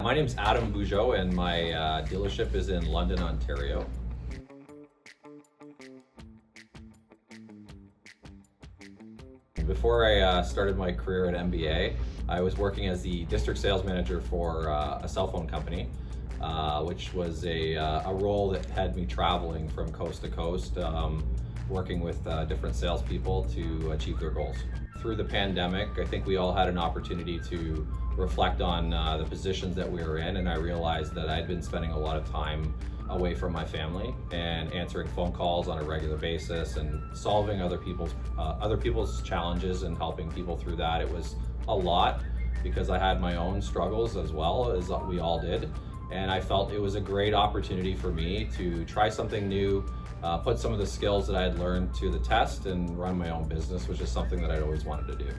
My name's Adam Bujold and my dealership is in London, Ontario. Before I started my career at MBA, I was working as the district sales manager for a cell phone company, which was a role that had me traveling from coast to coast, working with different salespeople to achieve their goals. Through the pandemic, I think we all had an opportunity to reflect on the positions that we were in, and I realized that I'd been spending a lot of time away from my family and answering phone calls on a regular basis and solving other people's challenges and helping people through that. It was a lot because I had my own struggles as well, as we all did, and I felt it was a great opportunity for me to try something new, put some of the skills that I had learned to the test and run my own business, which is something that I'd always wanted to do.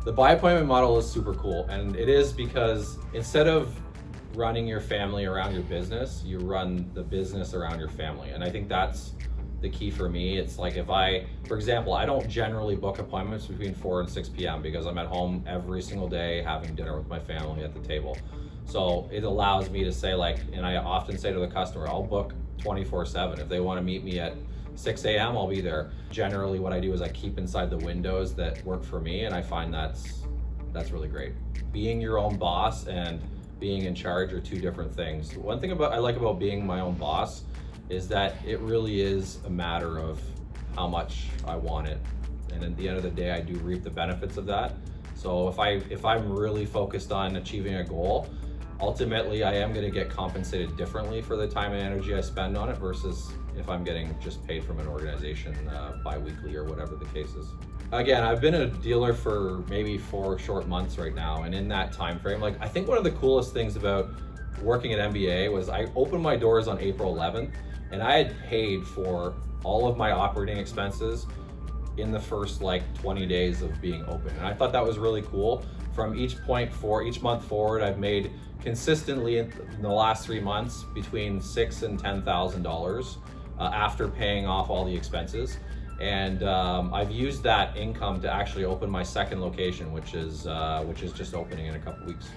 The by appointment model is super cool, and it is because instead of running your family around your business, you run the business around your family. And I think that's the key for me. It's like for example, I don't generally book appointments between 4 and 6 p.m. because I'm at home every single day having dinner with my family at the table. So it allows me to say and I often say to the customer, I'll book 24/7. If they want to meet me at 6 a.m., I'll be there. Generally what I do is I keep inside the windows that work for me, and I find that's really great. Being your own boss and being in charge are two different things. One thing I like about being my own boss is that it really is a matter of how much I want it. And at the end of the day, I do reap the benefits of that. So if I'm really focused on achieving a goal, ultimately I am going to get compensated differently for the time and energy I spend on it versus if I'm getting just paid from an organization bi-weekly or whatever the case is. Again, I've been a dealer for maybe 4 short months right now, and in that time frame, I think one of the coolest things about working at MBA was I opened my doors on April 11th, and I had paid for all of my operating expenses in the first 20 days of being open. And I thought that was really cool. From each month forward, I've made consistently in the last 3 months between $6,000 and $10,000 after paying off all the expenses. And I've used that income to actually open my second location, which is just opening in a couple weeks.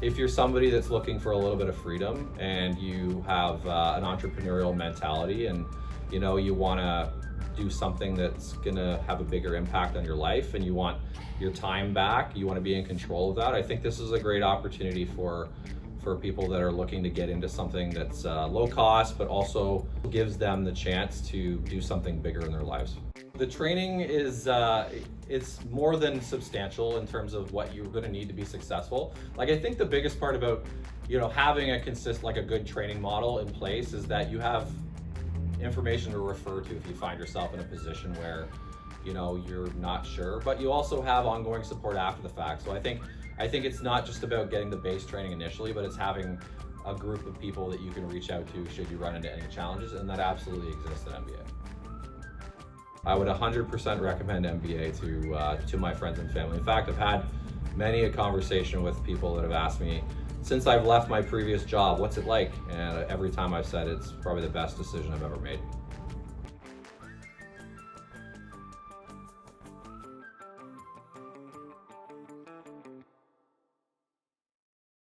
If you're somebody that's looking for a little bit of freedom and you have an entrepreneurial mentality and you want to do something that's going to have a bigger impact on your life and you want your time back, you want to be in control of that, I think this is a great opportunity for people that are looking to get into something that's low cost, but also gives them the chance to do something bigger in their lives. The training is it's more than substantial in terms of what you're going to need to be successful. I think the biggest part about having a good training model in place is that you have information to refer to if you find yourself in a position where you're not sure, but you also have ongoing support after the fact. So I think it's not just about getting the base training initially, but it's having a group of people that you can reach out to should you run into any challenges, and that absolutely exists at MBA. I would 100% recommend MBA to my friends and family. In fact, I've had many a conversation with people that have asked me, since I've left my previous job, what's it like? And every time I've said it's probably the best decision I've ever made.